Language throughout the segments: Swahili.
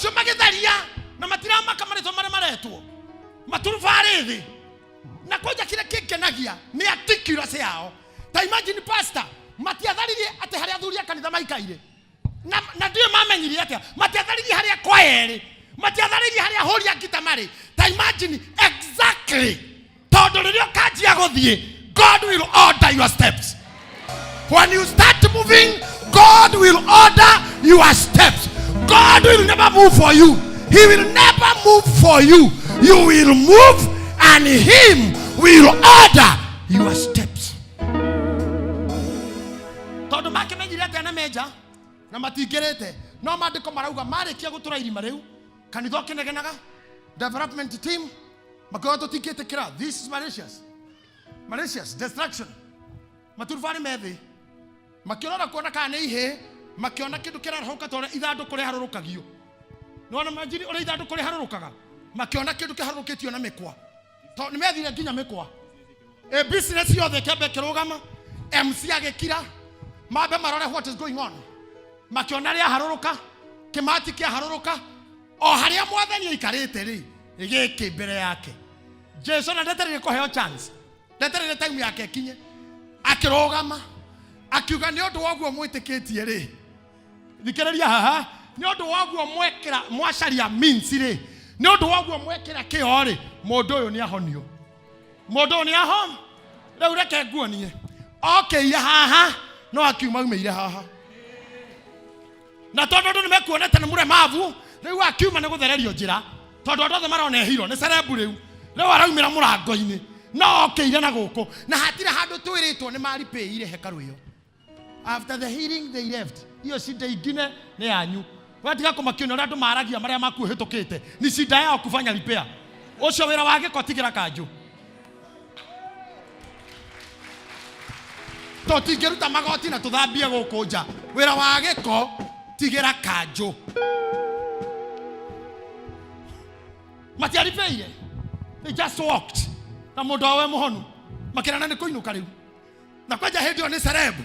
acio magitharia na matirama kamaritwo mare maretwo maturufarĩthĩ na koja kile kikenagia ni articulate yao. Ta imagine pastor matiatharirie ate haria athuri a kanitha maikaire na ndio mamenyirie ate matiatharirie haria kwaere matiatharirie haria hori a gita mari. Ta imagine exactly todo ririo kajia guthie, God will order your steps. When you start moving, God will order your steps. God will never move for you. He will never move for you. You will move and him will order your steps. Todo makemenyire ate na meja na matingerete no mandiko marauga marikia gutura irima riu kanitho kinegenaga development team makoto tikete kira. This is malicious destruction. Maturufani methi makiona kuona kana ihe makiona kindu kiraroka tore ithandu kuri harurukagio nona majiri uri ithandu kuri harurukaga makiona kindu kiharurukitio na mikwa to nimethire nginya mikwa business yothe kembe kirugama MC agekira mabe marore what is going on makiona ria haruruka kimati kia haruruka o haria mwathani aikarite ri igiki mbere yake Jesu na ndeterere kuheo chance ndeterere time yake kinye akirugama akiuga ni undu waguo mwitikitie ri thikereria haha ni undu waguo mwekira mwacaria means ri ni undu waguo mwekira kio ri mundu uyu ni ahonio mundu uyu ni ahon riu reke nguonie okay haha no akiuma umeire haha na tondu ni mekuonete ni muremavu riu akiuma ni guthererio njira tondu andũ othe marone hiro ni cerebu riu araumira murango-ini no okeire na guku na hatire handu twiritwo ni maripeire hekaru iyo. After the healing they left. Hiyo shida ingine ni yanyu. Watiga kumakionera andu maragia maria makuhitukite ni shida yao kufanya repair. Ucio wira wage kotigira kanju. To tigeruta magoti na tuthambie guku nja. Wira wage ko tigira kanju. Matiaripeire. They just walked. Na mundu awe muhonu. Makirana ni kuinuka riu. Na kwaja hedio ni cerebu.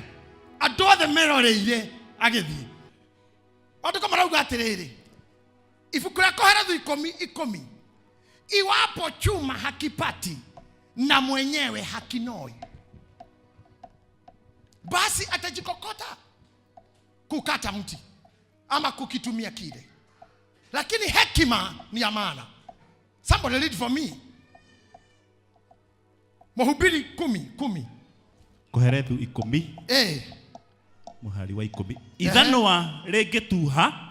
Andũ othe meroreire agithii. Andũ marauga atiriri. Ibuku la Koherethu 10:10. Iwapo chuma hakipati na mwenyewe hakinoi, basi atajikokota kukata mti ama kukitumia kile. Lakini hekima ni ya maana. Somebody read for me. Mhubiri 10:10. Koherethu 10. Muhari wa 10. Ithanwa ringituha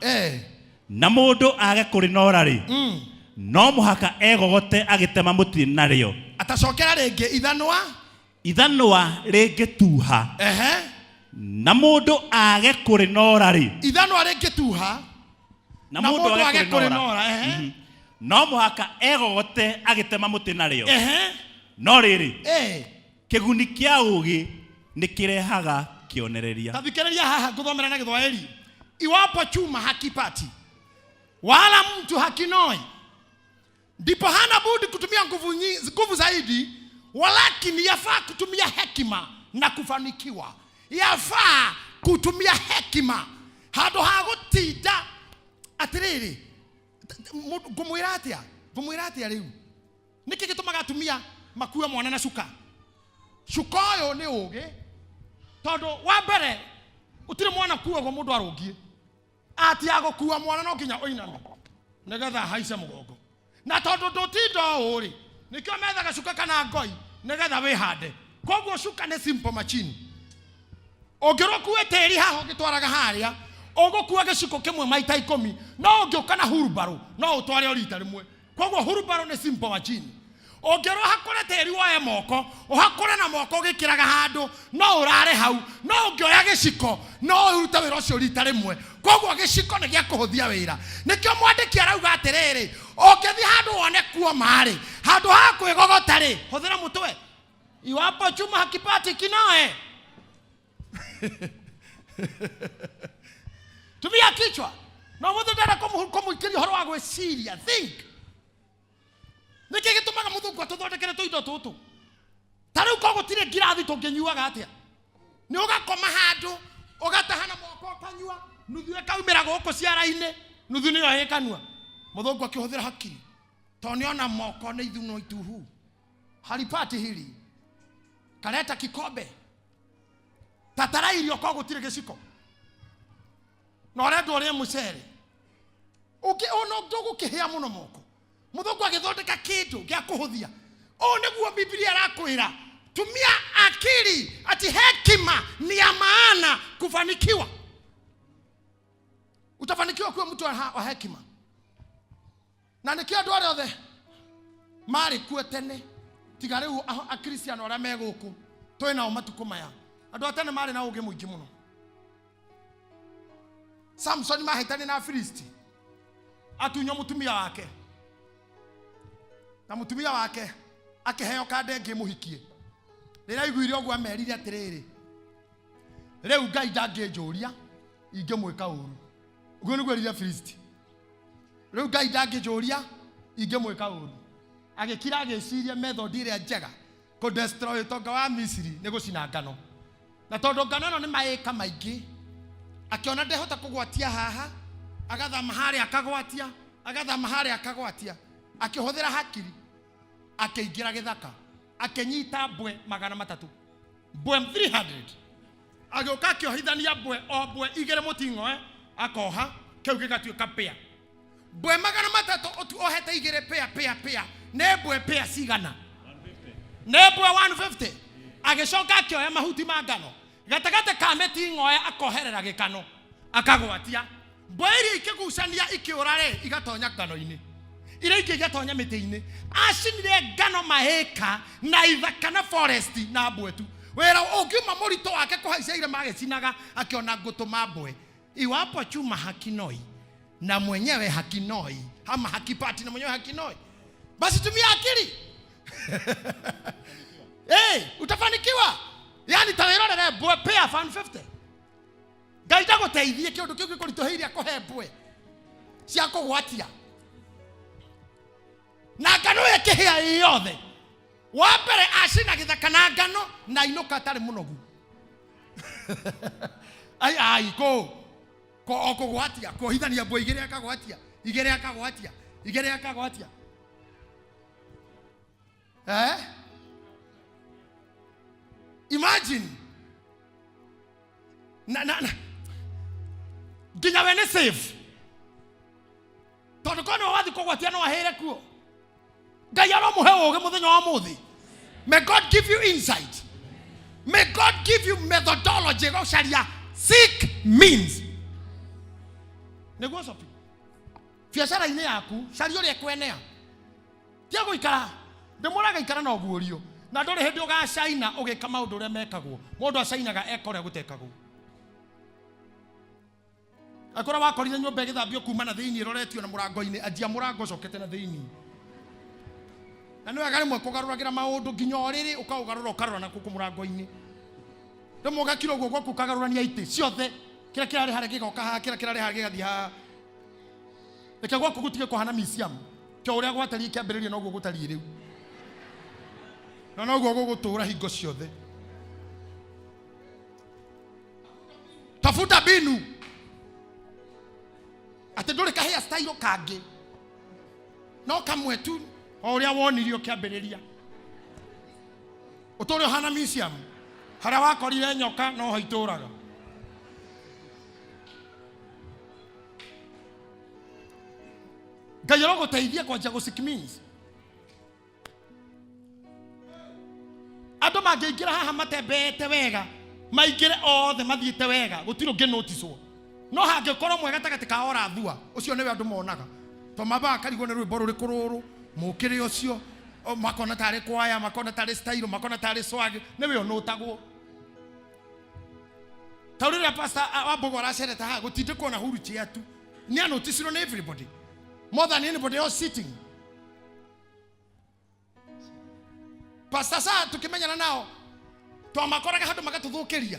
na mundu age kurinora ri no muhaka egogote agitema muti nario. Atacokera ringi ithanwa ringituha na mundu age kurinora ri. Ithanwa ringituha na mundu age kurinora no muhaka egogote agitema muti nario. No riri kiguni kia ugi nikirehaga kionereria. Tathikereria haha nguthomera na Githwairi. Iwapo chuma hakipati wala mtu hakinoi, ndipo hana budi kutumia nguvu zaidi, walakini yafaa kutumia hekima na kufanikiwa. Yafaa kutumia hekima hado hagutinda atiriri ngumwira atia riu niki gitumaga atumia makua mwana na shuka. Shuka yo ni ugi tondu wa mbere utire mwana kuwa go mundu arungie ati agokuwa mwana no kinya oiname nigetha haice mugongo na tondu ndutindo uri nikio methaga shuka kana ngoi nigetha wihande. Koguo shuka ni simple machine. Ongirokuwe teri haho gitwaraga haria ogokuwa giciko kimwe maita 10 no ungiuka na hurubaro no utware orita rimwe. Koguo hurubaro ni simple machine. Ongero hakore teri wae moko uhakore na moko gikiraga handu no urare hau no ngioya giciko no uruta wira ucio rita rimwe. Koguo giciko ni gia kuhuthia wira. Nikio mwandiki arauga atiriri ongethi handu wone kuo mari handu ha kwigogota ri huthira mutwe. Iwapo chuma hakipati kinoe tumia kichwa no muthu ndara kumuikiria horo wa gwiciria. Think niki gitumaga muthungu atuthondekere tuindo tutu tariu ko gutire ngirathi tunginyuaga atia ni ugakoma handu ugatahana moko ukanyua nuthu ekaumira guku ciara-ini nuthu niyo hekanua muthungu akihuthira hakiri to niona moko ni ithuno ituhu halipati hili kaleta kikombe tatara irio kwa gutire giciko no rendo ri mucere uki ono ndugu kihia muno moko muthungu agithondeka kindu gya kuhuthia o niguo Biblia rakwira tumia akili ati hekima ni ya maana kufanikiwa. Utafanikiwa kuwa mtu wa hekima. Na nikia andu aria othe mari kuo tene tiga riu a Kristiano aria me guku twina matuko maya andu atene mari na uge muingi muno. Samson mahitani na Filisti atunyo mutumia wake na mutumia wake akiheo kande ngi muhikie rira iguire ogwa merire atiriri riu Ngai ndanginjuria ingimwika uru uguo niguo rira Filisti riu Ngai ndanginjuria ingimwika uru agikira agiciria method iria njega ku destroy tonga wa Misiri ni gucina ngano na tondu ngano no ni maika maingi akiona ndehota kugwatia haha agathama hari akagwatia agathama hari akagwatia akihuthira hakiri akiingira githaka akinyita mbwe 300 mbwe 300 agioka akiohithania mbwe o mbwe igere mutingo akoha kiu gigatuika pea mbwe 300 ohete igere pea ne mbwe pea cigana ne mbwe 150 agicoka akioya mahuti ma ngano gatagate ka metingo akoherera gikano akagwatia mbwe iri ikigucania ikiurare igatonya ngano-ini ire ikigatonya miti-ini acinire ngano maheka na ithaka na forest na mbwetu wera ungiuma murito wake kuhaicia ire magicinaga akiona ngutuma mbwe iwapo chuma hakinoi na mwenyewe hakinoi ama hakipati na mwenyewe hakinoi basi tumia akili. Utafanikiwa. Yani tawirorere mbwe pea 150 Ngai ndaguteithie kindu kiu gikuritoheiria kuhe mbwe cia kugwatia na ngano ikihia yothe wa mbere acina githaka na ngano na inuka tari munogu ai ko okugwatia kuhithania mbwe igere akagwatia imagine na ginya we ni safe tondu kono wathi kugwatia no ahere kuo Ngai aromuhe uge muthenya wa muthi. May God give you insight. May God give you methodology go sharia seek means niguo sopi biacara ine yaku sharia uri ekwenea tia guikara ndimuraga ikara na ogurio na ndore hindi ugacaina ugika maundu ure mekagwo mundu acainaga ekore gutekagwo akora wakorire nyumba igithambio kuma na thiini iroretio na murango-ini ajia murango cokete na thiini na niwe gari mwe kugaruragira maundu nginya oriri ukaugarura ukarora na kuku murango-ini ndemo gakiro gwo gwaku kagarurania ite ciothe kira kirari hare gigoka ha kira kirari hare gigathi ha eke gwaku gutige kuhana museum kyo uria gwatari kiambiriria no gwo gutari riu no gwo gutura hingo ciothe tafuta binu ate nduri kahia style kangi no kamwe tu oria wonirio kiambiriria utore hana museum hara wakorire nyoka no haituraga Ngai aroguteithia kwanja guseek means andu mangiingira haha matembete wega maingire othe mathiite wega gutiro nge notice no hangikorwo mwega tagati ka ora thua ucio niwe andu monaga to maba karigwo ni rwimbo ruri kururu mukire ucio makona tare kwaya makona tare style makona tare swag niwe onotagwo taurira pastor wabogo aracere ta gutinde kuona huru cheatu ni anotisiro na everybody more than anybody else sitting pastor sa tukimenyana nao to makoraga handu magatuthukiria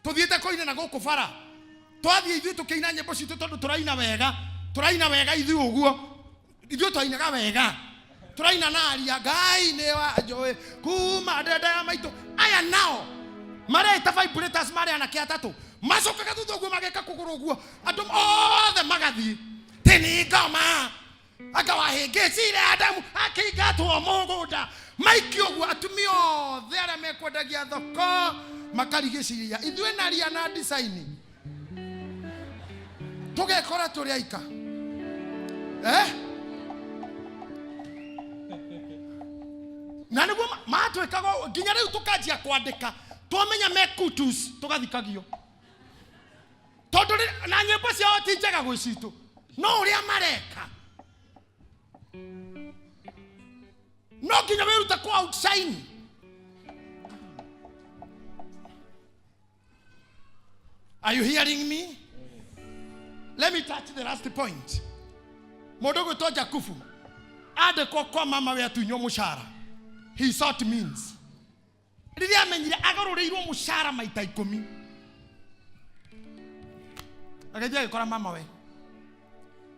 tuthiete koine na guku bara twathie ithu tukiina nyimbo citu tondu turaina wega ithu uguo ithu twainaga wega turaina na aria Ngai ni wa joe kuma dada maitu aya nao mare ta vibrators mare anake atatu macoka gathutha guo mageka kuguru guo andu othe magathi tini ngoma akawahingicire Adamu akiingatwo mugunda maikio guo atumia othe aria mekwendagia thoko makarigiciria ithuĩ na ria na design tugekora turi aika na niguo matwikaga nginya riu tukanjia kwandika twamenya mekutus tugathikagio tondu na nyimbo ciao ti njega gwi citu no uria mareka no nginya wiruta ku outshine. Are you hearing me? Let me touch the last point. Modogo to Jakufu ade kwa mama we atunyo mushara. He sought means. Riri amenyire agarurirwo mushara maita 10. Akaje gikora mama we.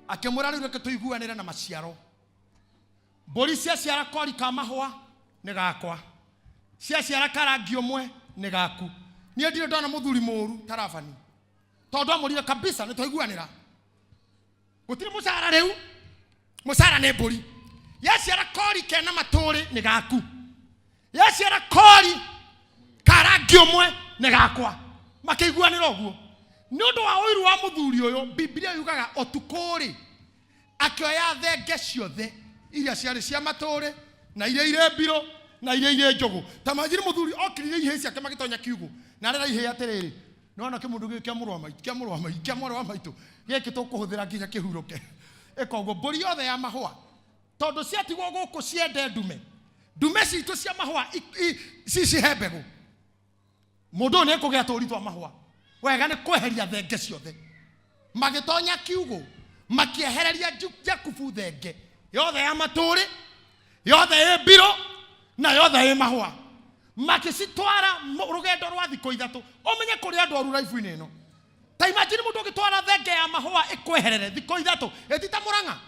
Akemura riu reke tuiguanire na maciaro. Mburi cia ciara kori ka mahwa ni gakwa. Cia ciara karangi umwe ni gaku. Ni ndire ndona muthuri muru tarafani. Tondu amurire kabisa ni tuiguanira. Gutire mushara riu. Mushara ni mburi. Yeciara kori kena maturi ni gaku. Yeciara kori karangi umwe ni gakwa. Makiguanira oguo. Nundu wa uiru wa muthuri uyu Biblia yugaga otukuri akioya thenge ciothe iria ciari cia maturi na iria ire mbiro na iria ire njogu tamajiri muthuri okirire ihe ciake magitonya kiugo na rera ihe atiriri nona kimundu gikia murwa maitu giki tukuhuthira nginya kihuruke ekogo mburi yothe ya mahwa tondu ciatigwo guku ciende ndume citu cia mahwa cici mbegu mundu ne kugia turitwa mahwa wega ni kweheria thenge ciothe magitonya kiugo makiehereria Jakubu thenge yothe ya maturi yothe e mbiro na yothe e mahwa makicitwara rugendo rwa thiko ithatu umenye kuri andu oru life-ini ino ta imagine mundu ugitwara thenge ya mahwa ikweherere thiko ithatu etita Murang'a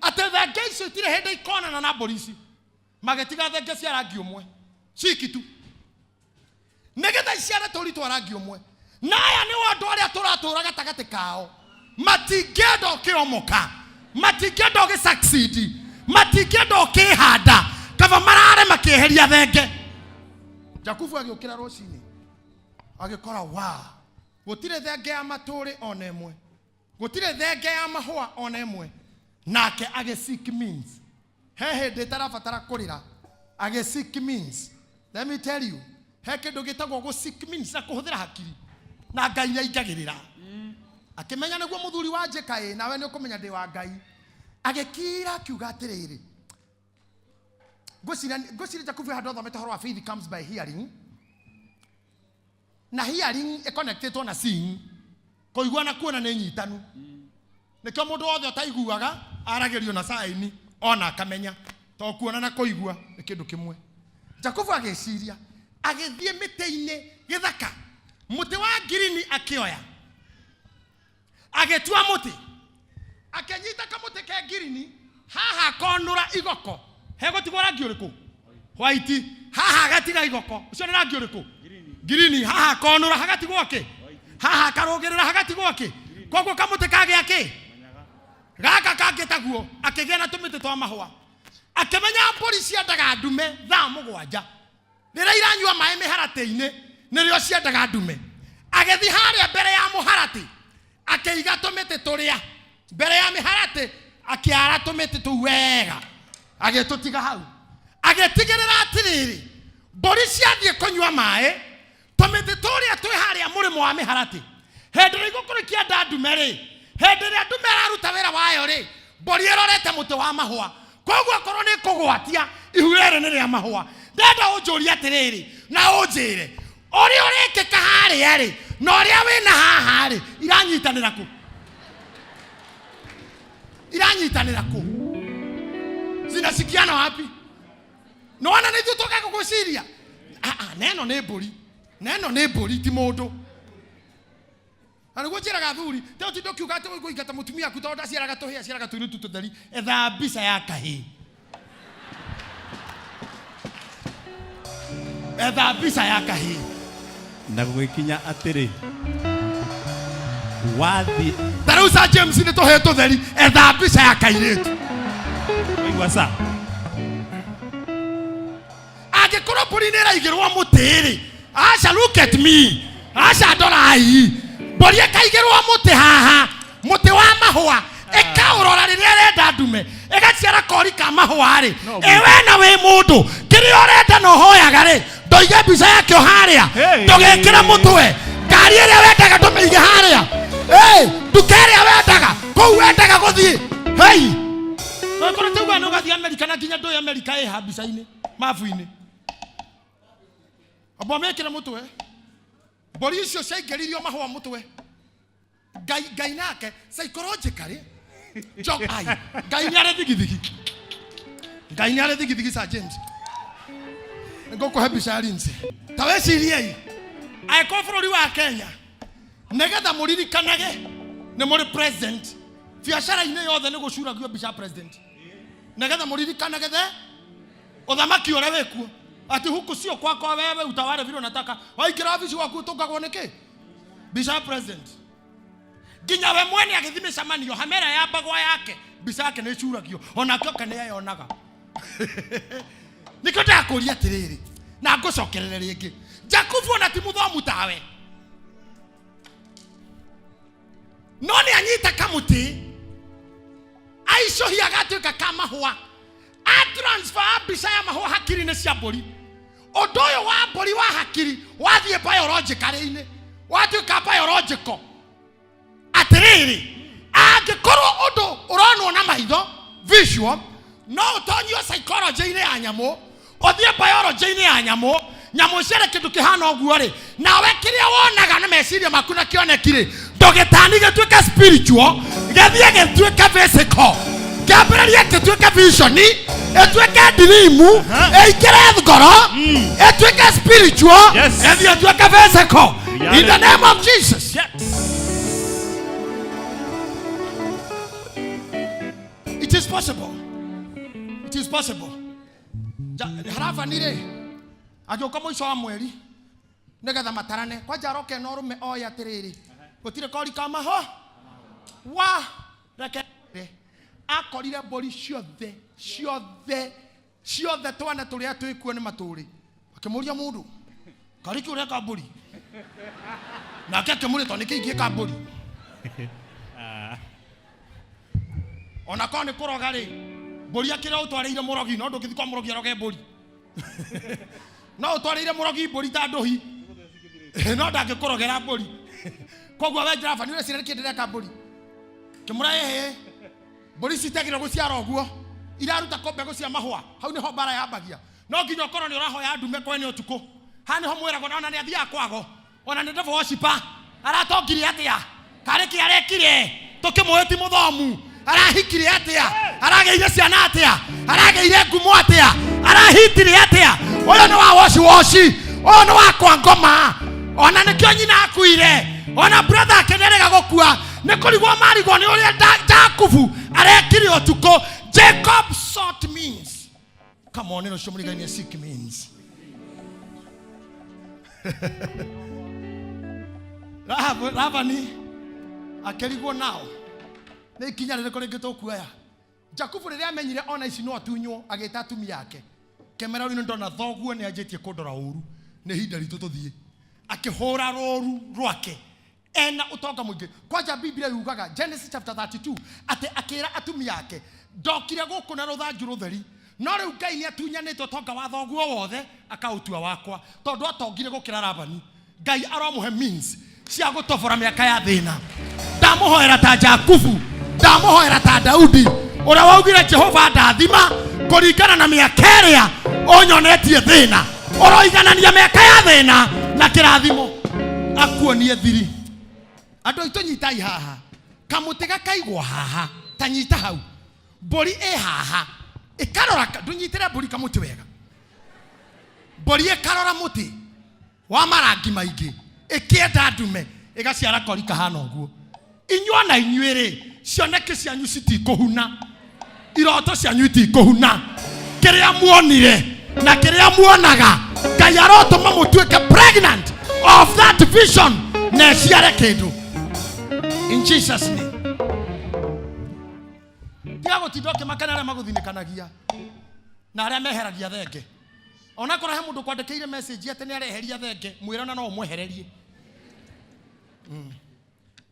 ate thenge icio itire hende ikonana na mburi magetiga thenge cia rangi umwe cikitu negetha iciara turitwa rangi umwe naya ni wandu aria turatura gatagati kao matingendo kiomoka matingendo ge succeed matingendo kihanda kava marare makieheria thenge. Jakubu agiukira rocini agikora wa gutire thenge ya maturi ona emwe gutire thenge ya mahwa ona emwe nake age seek means hehe de tarafatara kurira age seek means. Let me tell you he kindu gitagwo go seek means na kuhuthira hakiri na Ngai nya ingagirira akimenya niguo muthuri wa Gitahi nawe ni ukumenya ndi wa Ngai agikira kiuga atiriri gocira Jakubu hado thomete horo wa faith comes by hearing na hearing e connected na seeing koigua na kuona ni nyitanu nikio mundu wothe utaiguaga aragerio na saini ona akamenya to kuona na koigua ni kindu kimwe. Jakubu ageciria agithie mite-ini githaka muti wa green akioya agetua muti akenyita kamuti ke green haha konura igoko hegotigwo rangi uriku white haha gatiga igoko ucio ni rangi uriku green haha konura hagatigwo ki haha karugirira hagatigwo ki koguo kamuti kage aki gaka kangetaguo akigena tumiti twa mahwa akimenya mburi ciendaga ndume thaa 7 rira iranyua mai miharate-ini nirio ciendaga ndume agethi haria mbere ya muharati akeiga tumiti turia mbere ya miharate akiara tumiti tu wega agetutiga hau agetigirira atiriri mburi ciathie kunyua mai tumiti turia twi haria murimo wa miharate hendire igukurikia ndume ri hendire ndume araruta wira wayo ri mburi irorete muti wa mahwa koguo korwo ni kugwatia ihurere ni ria mahwa ndenda unjuria atiriri na unjire ori urikika haria ri na uria wina haha ri iranyitanira ku zinasikiana wapi naona nithu toka kuguciria neno ni mburi ti mundu aniguo njiraga thuri te utindo kiuga ati guikata mutumia aku tondu aciaraga tuhia aciaraga tuirutu tutheri etha mbica ya kahi etha mbica ya kahi Na gũgĩkinya atĩrĩ wathi Tarusa James ni toheto theri etha mbica ya kairitu. Igua sa. Angĩkorwo mbũri nĩ ĩraigĩrwo mũtĩ rĩ, aca look at me, aca ndora hii, mbũri ĩkaigĩrwo mũtĩ haha, mũtĩ wa mahũa, ĩkaũrora rĩrĩa ĩrenda ndume, ĩgaciara kori ka mahũa rĩ, we na wĩ mũndũ kĩrĩa ũrenda no hoyaga rĩ, ndoige mbica yake harĩa, ndũgĩkĩre mũtwe, ngari ĩrĩa wendaga ndũmĩige harĩa, nduka ĩrĩa wendaga, kũu wendaga gũthiĩ, Kora tauga no gathi Amerika na nginya ndoi Amerika ĩha mbica-inĩ mabu-inĩ. Abo mekĩre mũtwe. Mbũri icio ciaingĩririo mahũa mũtwe. Ngai nake psychologically joke ai. Ngai nĩ arĩ thigithigi. Ngai nĩ arĩ thigithigi Sir James. Ngũkũhe mbica ya Lindsay. Ta wecirie aĩkorwo bũrũri wa Kenya nĩgetha mũririkanage nĩ mũrĩ president. Biacara-inĩ yothe nĩ gũcuragio mbica president. Nĩgetha mũririkanage ũthamaki ũrĩa wĩkuo. Ati huku sio kwako wewe utawale vile unataka. Waikira ofisi waku utongagwo nĩkĩ? Mbica president. Nginya we mwene agĩthimisha manio hamera ya bagwa yake. Mbica yake nĩ ĩcuragio. Ona kĩoka nĩ yayonaga. Nĩkĩo ndakũria atĩrĩrĩ. Na ngũcokerere rĩngĩ. Jakubu ona ti mũthomu tawe. No nĩ anyita kamuti. Aicũhia agatuĩka kamahũa. Transfer mbica ya mahũa hakiri-inĩ cia mbũri. Ũndũ ũyũ wa mbũri wa hakiri wathiĩ biologically-inĩ. Watuĩka biological. Atĩrĩrĩ, angĩkorwo ũndũ ũronwo na maitho visual, no ũtonyio psychology-inĩ ya nyamũ, ũthiĩ biology-inĩ ya nyamũ, nyamũ ciarĩ kĩndũ kĩhana ũguo rĩ, nawe kĩrĩa wonaga na meciria maku na kĩoneki rĩ, ndũgĩtani gĩtuĩke spiritual, gĩthiĩ gĩtuĩke physical. Kĩambĩrĩria gĩtuĩke visioni, ĩtuĩke dream, ĩikĩre ngoro, ĩtuĩke spiritual, ĩthiĩ ĩtuĩke physical. In the name of Jesus. It is possible. It is possible. Harafa nire. Agĩũka mũico wa mweri nĩgetha matarane kwa njaroke no rume oya atĩrĩrĩ gũtirĩ kori ka mahũa wa reke akorire mbũri ciothe twana tũrĩa twĩkuo nĩ matũrĩ akĩmũria mũndũ kari kĩũrĩa ka mbũri nake akĩmũria tondũ nĩkĩ ingĩ ka mbũri ona korwo nĩ kũroga rĩ mbũri akĩrĩa ũtwarĩire mũrogi no ndũngĩthiĩ kwa mũrogi aroge mbũri no ũtwarĩire mũrogi mbũri ta ndũhi no ndangĩkũrogera mbũri koguo we njĩra bani ũreciria nĩkĩ ndĩreka mbũri kĩmũra mbũri citagĩrwo gũciara ũguo iraruta mbegũ cia mahũa hau nĩho mbara yambagia no nginya ũkorwo nĩ ũrahoya ndume kwene ũtukũ ha nĩho mwĩragwo na ona nĩ athiaga kwago ona nĩ devil worshipper aratongire atĩa karĩ kĩ arekire tũkĩmũĩ ti mũthomu arahikire atĩa aragĩire ciana atĩa aragĩire ngumo atĩa arahitire atĩa ũyũ nĩ wa woci ũyũ nĩ wa kwa ngoma ona nĩkĩo nyina akuire ona brother akeneraga gũkua nĩ kũrigwo marigwo nĩ ũrĩa Jakubu arekire ũtukũ. Jacob sought means. Come on, show me the seek means. Ravani akĩrigwo nao nĩ ikinya rĩrĩkũ rĩngĩ tũkuoya. Jakubu rĩrĩa amenyire ona ici no atunywo agĩta atumia yake kemera rĩu ndona thoguo nĩ anjĩtie kũndora ũru nĩ ihinda ritũ tũthiĩ akĩhũra rũru rwake ena utonga mũingĩ. Kwanja Biblia yugaga Genesis chapter 32 atĩ akĩra atumia yake ndokire gũkũ na rũthanju rũtheri no rĩu Ngai nĩ atunyanĩte utonga wa thoguo wothe akaũtua wakwa tondũ atongire gũkĩra Labani. Ngai aromũhe means cia gũtobora mĩaka ya thĩna. Ndamũhoera ta Jakubu, ndamũhoera ta Daudi ũrĩa waugire Jehova ndathima kũringana na mĩaka ĩrĩa ũnyonetie thĩna. Ũroiganania mĩaka ya thĩna na kĩrathimo akuonie thiri. Andũ aitũ nyitai haha kamũtĩ gakaigwo haha ta nyita hau mbũri haha ĩkarora ndũnyitĩre mbũri kamũtĩ wega mbũri ĩkarora mũtĩ wa marangi maingĩ ĩkĩenda ndume ĩgaciara kori kahana ũguo. Inyuo na inyuĩrĩ cioneki cianyu citikũhuna iroto cianyu itikũhuna kĩrĩa muonire na kĩrĩa muonaga Ngai arotũma mũtuĩke pregnant of that vision na ciare kindu in Jesus name. Tiago tidoke makana na maguthinikanagia na aria meheragia thenge. Ona kora he mundu kwandekeire message ate ni areheria thenge, mwirana no umwehererie.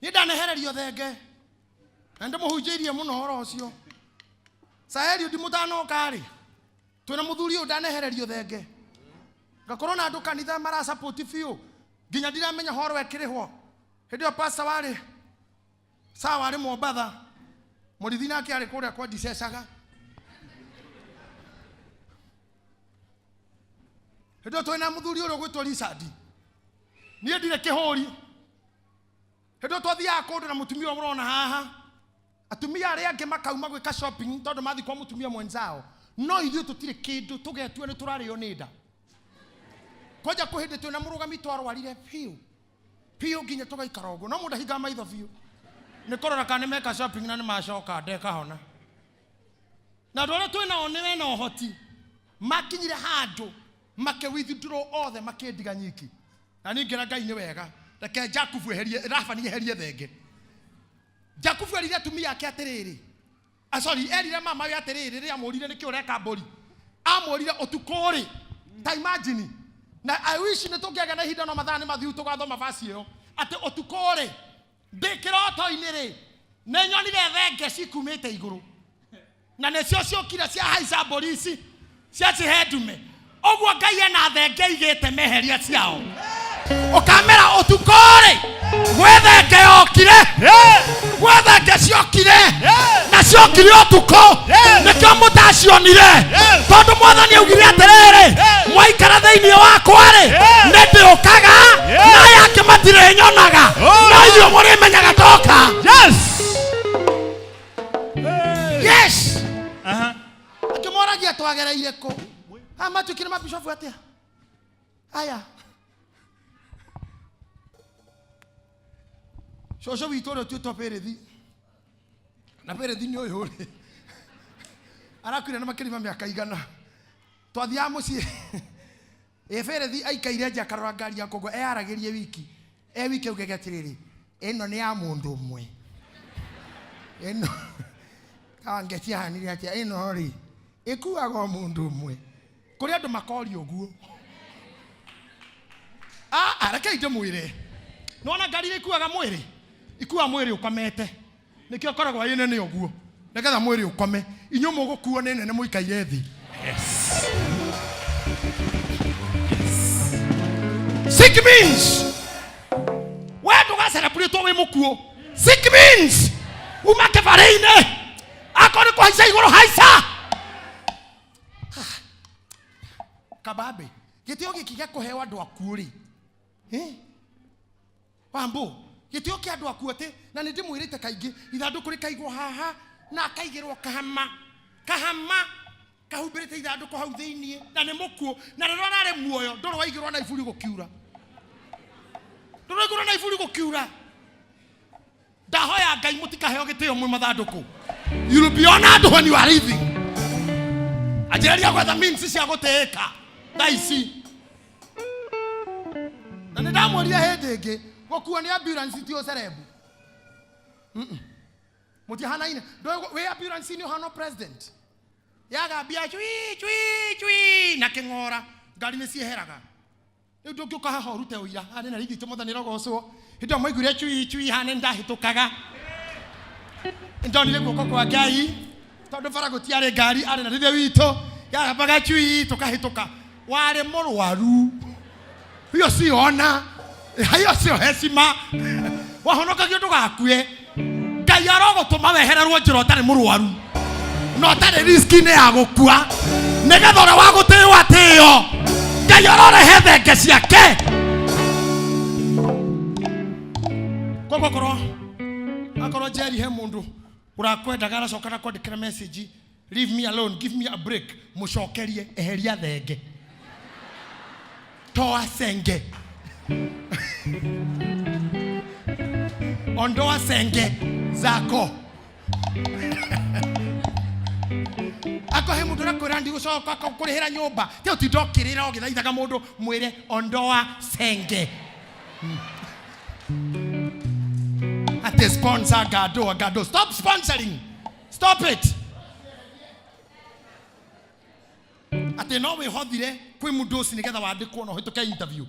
Ni ndanehererio thenge. Ande muhunjirie muno horo ucio. Saheli ndimutano kari. Twina muthuri ndanehererio thenge. Ngakorwo na andu kanitha mara support fiu. Nginya ndiramenya horo ekirihwo. Hindi o pastor wari sawa ari Mombatha. Murithi nake ari kuria kwa dicecaga. Hindi twina muthuri urio gwitwo Richard. Nie ndire kihuri. Hindi twathia kundu na mutumia murona haha. Atumia aria ange makauma gwika shopping tondu mathi kwa mutumia mwenzao. No ithuĩ tutire kindu tugetua ni turario ni nda. Koja kuhinde twina murugami twarwarire piu nginya tugaikara uguo. No mundu hinga maitho piu. Ni korora kana meka shopping na ni macoka ndeka hona. Na ndore twina one na ohoti. Makinyire handu make withdraw othe makendiga nyiki. Na ningira Ngai ni wega. Reke Jakubu eherie Rafa ni eherie thenge. Jakubu erire atumia ake atiriri. Sorry, erire mama we atiriri ri amurire niki ureka mburi. Amurire utukuri. Ta imagine. Na I wish ni tugiaga na hinda no mathani mathiu tugathoma basi iyo. Ati utukuri. Ndikiroto-ini ri. Ne nyonire thenge cikumite iguru. Na necio ciokire cia haica mburi ici. Cia cihendume. Oguo Ngai ena thenge igite meheria ciao. Ukamera utukuri. Gwethenge okire. Gwethenge ciokire. Na ciokire utuko. Nikio mutacionire. Tondu Mwathani augire atiriri. Mwaikara thiini wakwa ri. Nindi ukaga. Na yake matire nyonaga. Na iyo muri menyaga toka. Yes. Akimoragia twagereire ku. Ama tukire mabishofu atia. Aya. Shosho witoro tuto perethi. Na perethi ni uyu ri. Arakwira na makiri miaka igana. Twathia mucie. Perethi aikaire nja karora ngari ya kogo aragirie wiki. Wiki ugege atiriri. Eno ni ya mundu umwe. Eno. Kawangetia haniri atia eno ri. Ikuaga mundu umwe. Kuri andu makori uguo. Areke inde mwire. Nona ngari ikuaga mwire. Ikua mwiri ukomete nikio koragwa yene ni oguo negetha mwiri ukome inyo mugukuo ni nene muikaire thi. Yes. Sick means where do I celebrate we mukuo? Sick means umake farine akori kwa hisa igoro haisa kababe gitio gikige kuhewa andu akuri Wambo gitio kia andu akuote na ndi mwirite kaingi ithandu kuri kaigwo haha na kaigirwo kahama kahumbirite ithandu ko hau thiini na ni mukuo na rero arare muoyo ndoro waigirwo na iburi gukiura ndahoya Ngai mutikaheo gitio mwe mathanduku. You will be honored when you are living. Ajeria kwa means cia guteeka thaici na ndamuria hindi ingi gokuo ni ambulance tio cerebu. Muti hanaine do we ambulance ni hano president yaga bia chui na kingora ngari ni cieheraga riu ndungiuka haha urute uira ari na rithito Mwathani rogocwo hindo maigure chui hane ndahitukaga ndonire guoko kwa Ngai tondu bara gutiare ngari ari na rithe wito yaga baga chui tukahituka ware murwaru hiyo siona hayo sio heshima wahonoka kindu gakue Ngai arogotuma wehererwo njiro tari murwaru no tari risk ni ya gukua negetha ora wa guteo atio Ngai arorehe thenge ciake akoro jeri he mundu urakwenda gara cokana kwandikira message leave me alone, give me a break, mushokerie eheria thenge toa senge ondoa senge zako akohe mundu rakwira ndi gucoka kurihira nyumba ti utindokirira ogithaithaga mundu mwire ondoa senge Ate sponsor gado. Stop sponsoring. Stop it. Ate no we hothire kwi mundu uci nigetha wandikwo no hituke interview.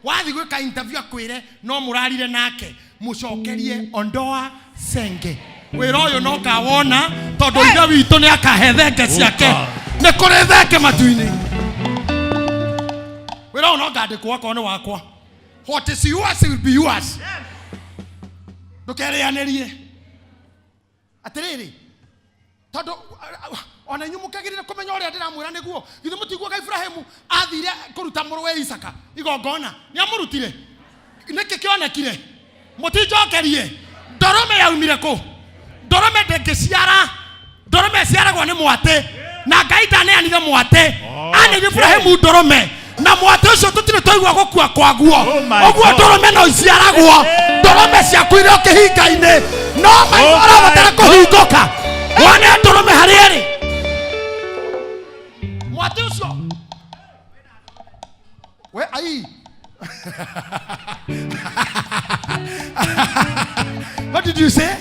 Wathi gwika interview akwire no murarire nake mucokerie ondoa senge. Wira uyu no kawona tondu ithe witu ni akahe thenge ciake. Ni kuri thenge matuini. Wira uyu no ngandikwo akone wakwa. What is yours will be yours. Ndukereanerie. Atiriri. Tondu ona nyumukagirire kumenya uria ndiramwira niguo. Githe mutigwa Ibrahimu athire kuruta muru we Isaka. Igongona. Ni amurutire. Niki kionekire. Mutijokerie. Ndorome yaumire ku. Ndorome ndengiciara. Ndorome ciaragwo ni mwate. Na Ngai ndaneanire mwate. Ani Ibrahimu ndorome. Na mwate ucio tutire toigwa gukua kwaguo. Oguo ndorome no iciaragwo. Ndorome ciakuire kihinga-ini. No maigora batara kuhinguka. Wane ndorome harieri. Mwate ucio. We ai. What did you say?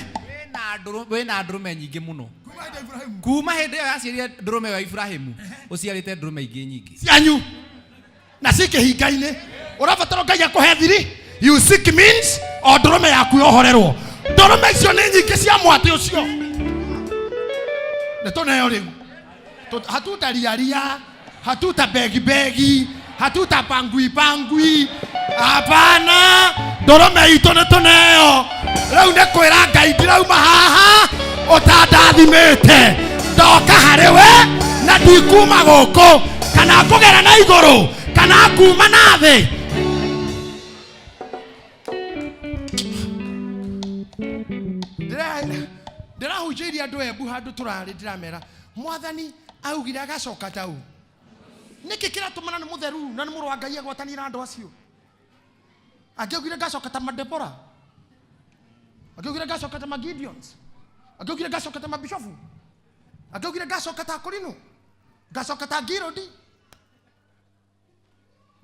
We na ndrume nyingi muno. Kuma hende yo yaciarire ndrume wa Ibrahimu. Uciarite ndrume ingi nyingi. Cianyu. Na cike hinga-ini. Urabatara Ngai akuhe thiri. You seek means o ndrume yaku yohorerwo. Ndrume icio ni nyingi cia mwate ucio. Netoneo riu. Hatuta ria. Hatuta begi. Hatuta pangui. Hapana. Ndrume itu netoneo. Rau ne kwira Ngai ndirauma haha. Utandathimite. Ndoka hariwe na ndikuma guku. Kana kugera na iguru. Kana kuma na thi. Ndirahujiria andu ebu handu turari ndiramera. Mwathani augire agacoka tau. Niki kiratumana ni mutheru na ni muru wa Ngai agwatanira andu acio. Agiugire gacoka ta Debora. Agiugire gacoka ta Gideons. Agiugire gacoka ta Bishofu. Agiugire gacoka ta Korino. Gacoka ta Girodi.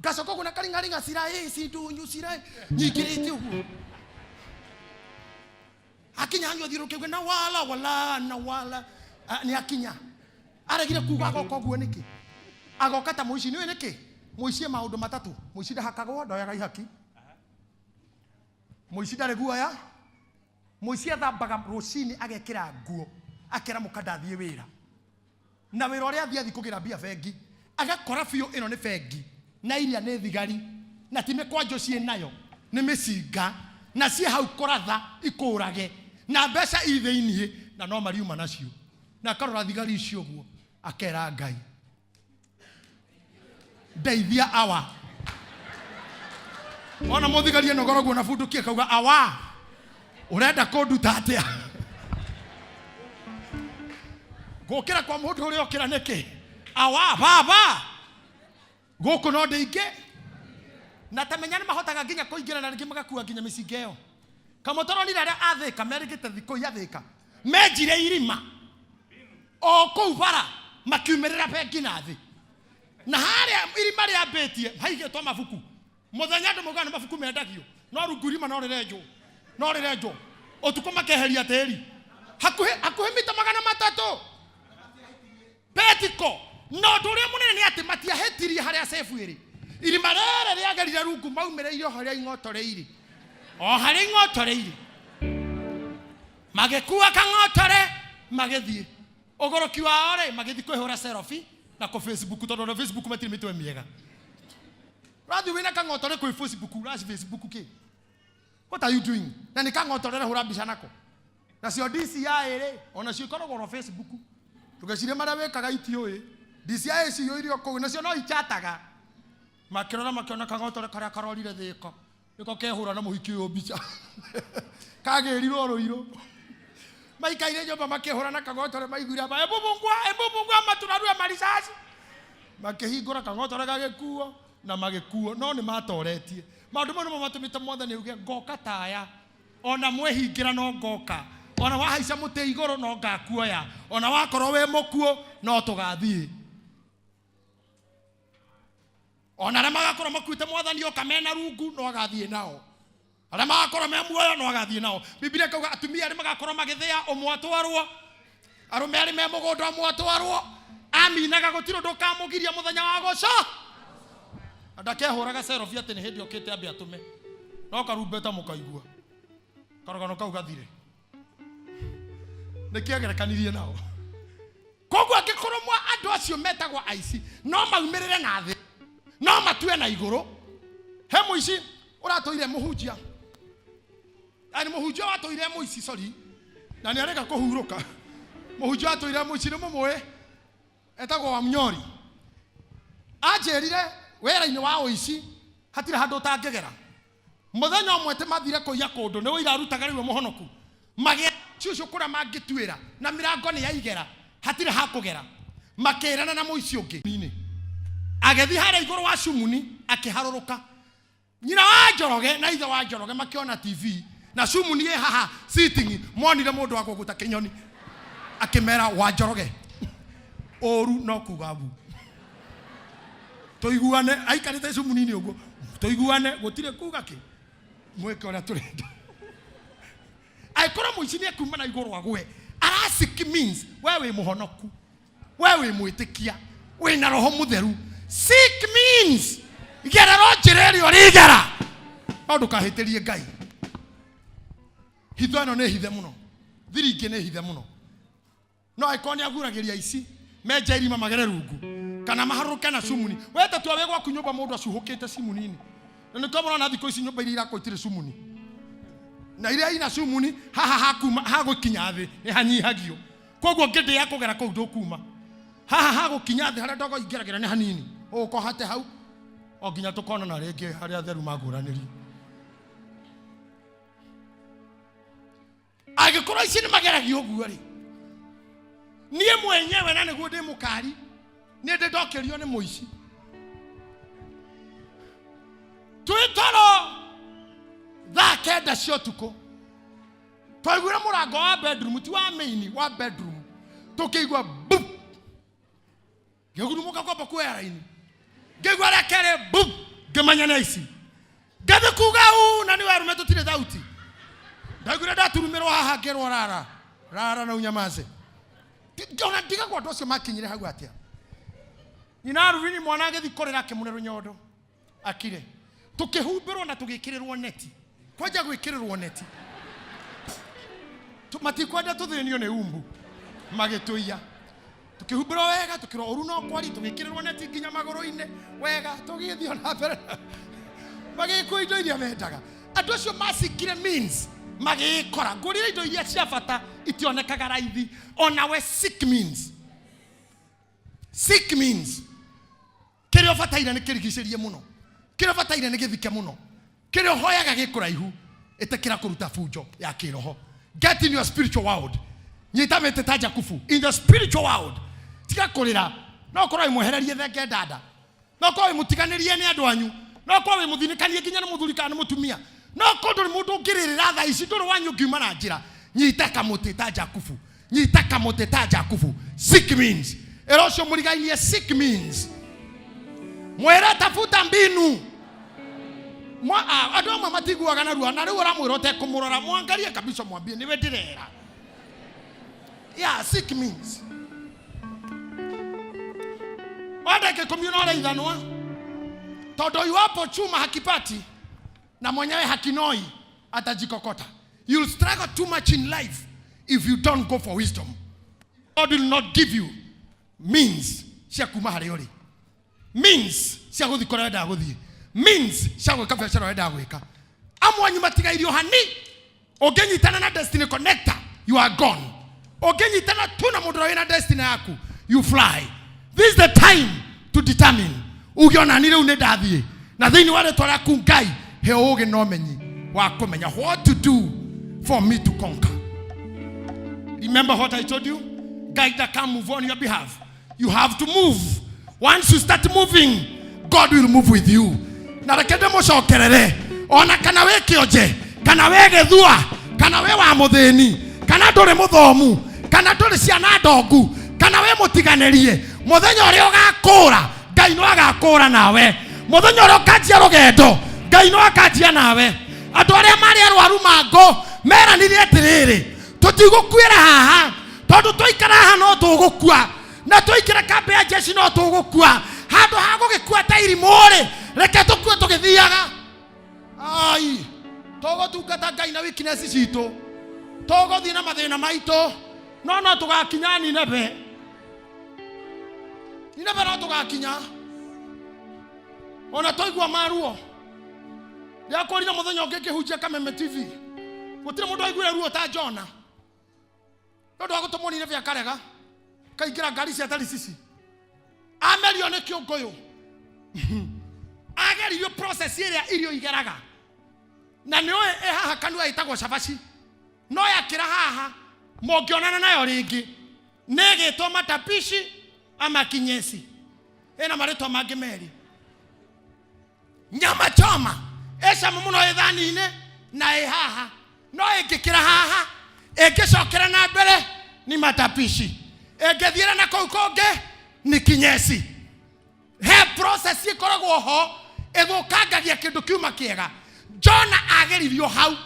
Gacoka kuna karingaringa sirai sidunyu sirai nyikiriti uguo. Akinya anyo thiruke na wala ni akinya. Aragire kuga agoka uguo niki. Agoka ta muici ni niki. Muici maundu matatu. Muici ndahakagwo ndoyaga ihaki. Muici ndare guoya. Muici athambaga rucini agekira nguo. Akera mukandathie wira. Na wira uria athia kugira bia bengi. Agakora biu ino ni bengi. Na iria ni thigari. Na time kwanjo cie nayo. Ni micinga. Na cie hau koratha ikurage. Na mbeca ithiinie na no mariuma nacio. Na karora thigari icio guo. Akera Ngai. Ndeithia awa. Ona muthigari eno gorogwo na bunduki akauga awa. Urenda kunduta atia? Gukira kwa mundu uri okira niki? Awa baba. Guku no ndinge. Na tamenya ni mahotaga nginya kuingira na ringi magakua nginya micingeo. Kamotoro ni raria athika merigite thiko yathika. Menjire irima. O kou bara makiumirira bengi na thi. Na haria irima ria betie haigetwo mabuku. Muthenya ndu mugana mabuku mendagio. No rungurima no rirenjo. Otuko makeheria teri. Hakuhe mita 300. Betiko. No ndure munene ni ati matiahetirie haria sefu iri. Irima rere riagerire rungu maumireire haria ingotoreire. O haria ingotoreire. Magekua kangotore magethie. Ogoroki wao ri magethi kwihura selfie na ko Facebook tondu na Facebook matiri mitwe miega. Rathi wina kangotore ko Facebook uraci Facebook ki. What are you doing? Na ni kangotore hura mbica nako. Na cio DCI ri ona cio korogwo Facebook. Tugecire maria wekaga itioi. DCI cio irio ko na cio no ichataga. Makirora makiona kangotore karia karorire thiko. Niko kehura na muhiki uyo mbica. Kagerirwo ruiro. Maikaire nyomba makehura na kangotore maiguira ba ebubungwa maturarua marisasi. Makehingura kangotore gagekuo na magekuo no ni matoretie. Maundu mau matumite Mwathani uge ngoka taya. Ona mwehingira no ngoka. Ona wahaica muti iguru no ngakuoya. Ona wakorwo we mukuo no tugathie. Ona na magakorwo makuite Mwathani oka mena rungu no agathie nao. Ala magakora me muoyo no agathie nao. Biblia kauga atumia ari magakora magithia omwatwarwo. Arume ari me mugondo amwatwarwo. Aminaga gutiro ndukamugiria muthenya wa goco. Ndakehuraga serofi ati ni hindi okite ambe atume. No karumbeta mukaigua. Karogano kau gathire. Nikiagerekanirie nao. Koguo akikoromwa andu acio metagwo aici no maumirire na thi. No matue na iguru. He muici uratoire muhunjia. Ani muhunjia watoire muici sorry. Na ni areka kuhuruka. Muhunjia watoire muici ni mumwe. Etagwo wa mnyori. Ajerire wera-ini wa uici hatire handu utangegera. Muthenya umwe te mathire kuiya kundu ni wira arutaga riwe muhonoku. Mage ciucio kura mangituira na mirango ni yaigera hatire hakugera. Makirana na muici ungi. Agethi hara iguru wa Sumuni akiharuruka. Nyina wa Njoroge na ithe wa Njoroge makiona TV na Sumuni ye haha sitting monire mundu wa kuguta kinyoni. Akimera wa Njoroge. Oru no kugabu. Toiguane aikarite Sumuni ni ugo. Toiguane gutire kuga ki. Mweke ora turenda. Aikora muici ni akuma na iguru agwe. Arasiki means wewe muhonoku. Wewe mwitikia. We na roho mutheru. Sick means gerero njireri origera. Maundu kahitirie Ngai. Hitho no ne hithe muno. Thiri ingi ne hithe muno. No aikoni aguragiria ici. Meja irima magere rungu. Kana maharuruka na Sumuni. Weta tu awegwa kunyumba mundu acuhukite Sumunini. Na nikamona na thiko ici nyumba iria irakoitire Sumuni. Na iria ina Sumuni haha hakuma hagukinya thi ni hanyihagio. Koguo ngende ya kugera kou ndukuma. Haha hagukinya thi haria ndogo ingeragira ni hanini. Uko hate hau. O nginya tukona na ringi haria theru maguraniri. Agikora ici ni mageragio guo ri. Nie mwenyewe na niguo ndi mukari. Ni ndi ndokerio ni muici. Twitoro thaa kenda cia ũtukũ twaiguire mũrango wa bedroom ti wa main wa bedroom tukĩigua bum ngĩgurumuka kwamba kwera-inĩ ngĩigua rĩa kerĩ bum ngĩmenya nĩ aici ngathĩ kuga na nĩ warume tũtirĩ thauti ndaiguire ndaturumĩrwo haha ngĩrwo rara na unyamaze ngĩona ndigagwo andũ acio makinyire hau atĩa nyina Ruvini mwana agĩthi kũrĩra akĩmũnerwo nyondo akire tukihumbirwo na tugikirirwo neti kwaja gwikirirwo neti matikwenda tuthinio ni umbu magituia tukihumbirwo wega tukirwo oru no kwari tugikirirwo neti nginya maguru-ini wega tugithio na mbere magikwo indo iria mendaga andu acio masikire means magikora ngurire indo iria cia bata itionekaga raithi onawe sick means kirio bataire ni kirigicĩrie muno. Kira bataire ni githike muno. Kira hoyaga gikuraihu etekira kuruta fujo ya kiroho. Get in your spiritual world. Nyitamete taja kufu in the spiritual world. Tika kurira no korwo imuhererie thenge dada. No korwo imutiganirie ni andu anyu. No korwo imuthinikanie nginya ni muthuri kana mutumia. No korwo ni mundu ngirira tha ici nduru wanyu ngiuma na njira. Nyitaka muti taja kufu. Nyitaka muti taja kufu. Sick means. Erosho murigainie sick means. Mwera tafuta mbinu. Adu amwe matiguaga na ruo na riu uramwira utekumurora mwangarie kabisa mwambie niwe ndirera. Yeah, sick means. Wanda ke communal ithanwa. Todo yuapo chuma hakipati na mwenyewe hakinoi atajikokota. You'll struggle too much in life if you don't go for wisdom. God will not give you means cia kuma hari uri. Means cia guthi kora nda guthi. Means cia gwika biashara nda gwika. Amwanyu matigairio hani. Ogenyitana na destiny connector, you are gone. Ogenyitana tuna mundu wina destiny yaku, you fly. This is the time to determine. Ugiona nire une ndathie. Na thini wale twara ku Ngai he uge no menyi wa kumenya what to do for me to conquer. Remember what I told you? God that can't move on your behalf. You have to move. Once you start moving, God will move with you. Na rekende mucokerere ona kana we kionje kana we gethua kana we wa muthini kana nduri muthomu kana nduri ciana ndongu kana we mutiganerie muthenya uria ugakura Ngai no agakura nawe muthenya uria ukanjia rugendo Ngai no akanjia nawe Andũ arĩa marĩ arwaru mango meranire atĩrĩrĩ, tũtigũkuĩra haha tondũ twaikara haha no tũgũkua, na twaikara kambe ya jeshi no tũgũkua. Handũ ha gũgĩkua ta irimũ-rĩ, reke tũkue tũgĩthiaga. Ai, tũgũtungata Ngai na weakness citũ, tũgũthiĩ na mathĩna maitũ, no tũgakinya Nineve. Nineve no tũgakinya. Ona twaigua maruo ndiakorire muthenya ũngĩ kĩhunjia Kameme TV, gũtirĩ mũndũ aiguire ruo ta Jona. Ndondo agũtũmwo Nineve akarega, kaingĩra ngari cia Tarisisi, amerio nĩ kĩũngũyũ. Ageririo process ĩrĩa irio igeraga, na nĩoĩ haha kanua ĩtagwo cabaci, no yakĩra haha mũngĩonana nayo rĩngĩ nĩgĩtwo matapishi ama kinyesi, ĩna marĩtwa mangĩ merĩ. Nyama choma ecama mũno ĩthani-inĩ na haha, no ĩngĩkĩra haha ĩngĩcokera na mbere ni matapishi, ĩngĩthiĩra na kũu kũngĩ ni kinyesi. He process ĩkoragwo ho ĩthũkangagia kĩndũ kiuma kĩega. Jona ageririo hau,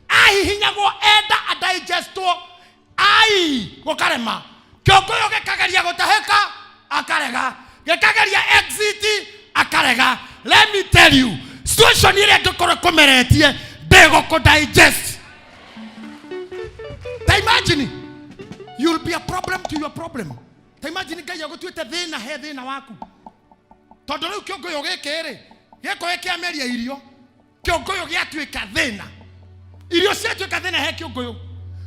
ahihinyagwo enda adigestwo, gũkarema. Kĩũngũyũ gĩkageria gũtahĩka akarega, gĩkageria exit akarega. Let me tell you, situation ĩrĩa ngĩkorwo kũmeretie ndĩgũkũ digest. Ta imagine you'll be a problem to your problem. Ta imagine Ngai agũtuĩte thĩna he thĩna waku. Tondũ rĩu kĩũngũyũ gĩkĩ-rĩ gĩkoe kĩameria irio, kĩũngũyũ gĩatuĩka thĩna. Irio ciatuĩka thĩna he kĩũngũyũ,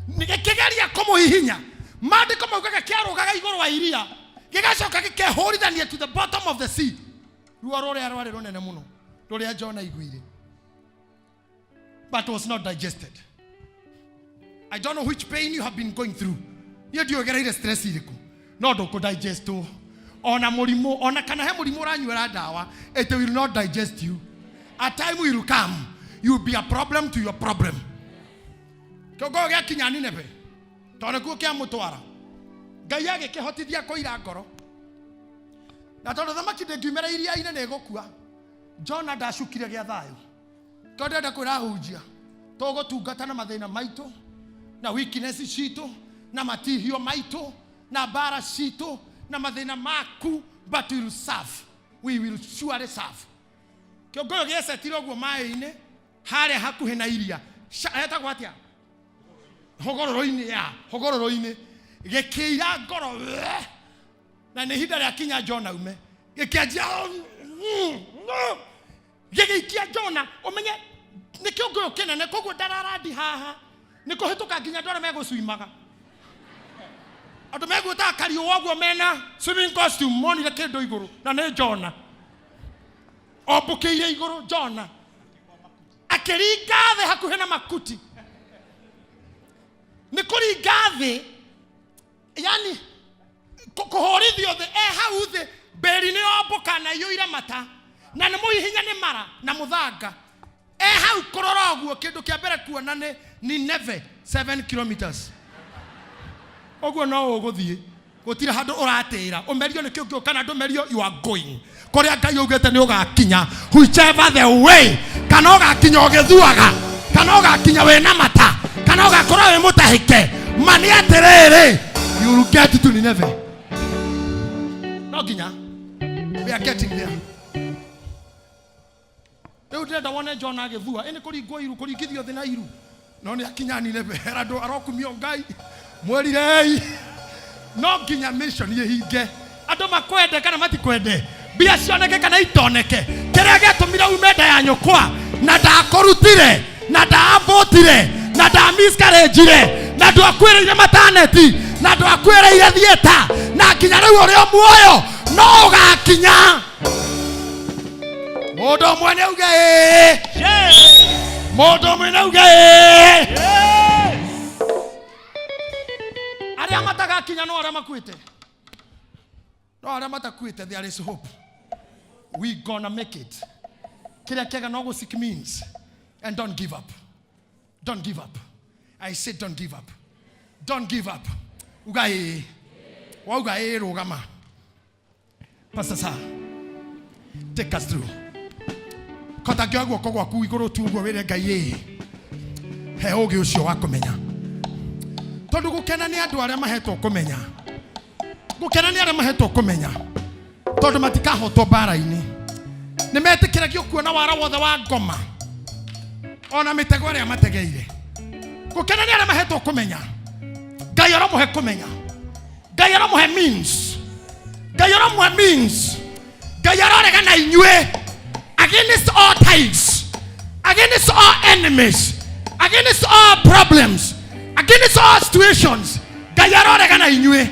gĩkĩgeria kũmũhihinya. Maandĩko maugaga kĩarũgaga igũrũ wa iria, gĩgacoka gĩkehũrithania to the bottom of the sea. Ruo rũrĩa rwarĩ rũnene mũno rũrĩa Jona aiguire, but was not digested. I don't know which pain you have been going through. Niĩ ndiũgereire stress irĩkũ, no ndũkũdigestwo. Ona mũrimũ, ona kana he mũrimũ ũranyuĩra ndawa, it will not digest you. A time will come, you will be a problem to your problem. Kĩũngũyũ gĩakinya Nineve, tondũ nĩkuo kĩamũtwara. Ngai agĩkĩhotithia kũira ngoro, na tondũ thamaki ndĩngiumĩra iria-inĩ nĩ ĩgũkua, Jona ndacukire gĩa thayũ. Tondũ ndenda kwĩra ahunjia tũgũtungata na mathĩna maitũ, na weakness citũ, na matihio maitũ, na mbara citũ, na mathĩna maku, but we will serve. We will surely serve. Kĩũngũyũ gĩecetire ũguo maĩ-inĩ harĩa hakuhĩ na iria, etagwo atĩa? Hũgũrũrũ-inĩ, gĩkĩira ngoro, na nĩ ihinda rĩa kinya Jona ume, gĩkĩanjia gĩgĩikia Jona. Ũmenye nĩ kĩũngũyũ kĩnene, koguo ndararandi haha, nĩ kũhĩtũka nginya andũ arĩa megũcuimaga. Andũ megwĩtaga Kariũa ũguo mena swimming costume monire kĩndũ igũrũ, na nĩ Jona ombũkĩire igũrũ. Jona akĩringa thĩ hakuhĩ na makuti, nĩ kũringa thĩ, yani kũhũrithio thĩ hau thĩ, mbĩri nĩ ombũka na iyũire mata, na nĩ mũhihinya nĩ mara na mũthanga. Hau kũrora ũguo, kĩndũ kĩa mbere kuona nĩ Nineve 7 kilometers. Oguo no ũgũthiĩ, gũtirĩ handũ ũratĩra, ũmerio nĩ kĩũngũyũ kana ndũmerio, you are going kũrĩa Ngai augĩte nĩ ũgakinya, whichever the way. Kana ũgakinya ũgĩthuaga, kana ũgakinya wĩna mata, kana ũgakorwo wĩ mũtahĩke, mani atĩrĩrĩ, you will get to Nineve. No nginya, we are getting there. Rĩu ndĩrenda wone Jona agĩthua, nĩ kũringwo iru, kũringithio thĩ na iru, no nĩ akinya Nineve. Andũ arokumio Ngai mwerirei, no nginya mission yĩhinge. Andũ makwende kana matikwende, mbia cioneke kana itoneke, kĩrĩa gĩatũmire ume nda ya nyũkwa, na ndakũrutire, na ndavũtire, na ndamiscarĩnjire, na ndwakwĩrĩire mataneti, na ndwakwĩrĩire thieta, na nginya rĩu ũrĩ o muoyo no ũgakinya. Mũndũ ũmwe nĩ auga ĩĩ, mũndũ ũmwe nĩ auga ĩĩ. Arĩa matagakinya no arĩa makuĩte, no arĩa matakuĩte, there is hope. We gonna make it. Kĩrĩa kĩega no gũseek means, and don't give up. Don't give up. I said don't give up. Don't give up. Uga ĩĩ, wauga ĩĩ rũgama. Pastor Sir, take us through. Kota guoko gwaku igũrũ tu ũguo wĩre Ngai ĩĩ. he ugi ucio wa kumenya tondu gukena ni andu aria mahetwo kumenya gukena ni aria mahetwo kumenya tondu matikahotwo bara-ini ni metikiragio kuona wara wothe wa ngoma ona mitego aria mategeire gukena ni aria mahetwo kumenya Ngai aramuhe kumenya Ngai aramuhe means Ngai aramuhe means Ngai arorega na inyue against all tides, against all enemies, against all problems, against all situations. Ngai arorega na inyue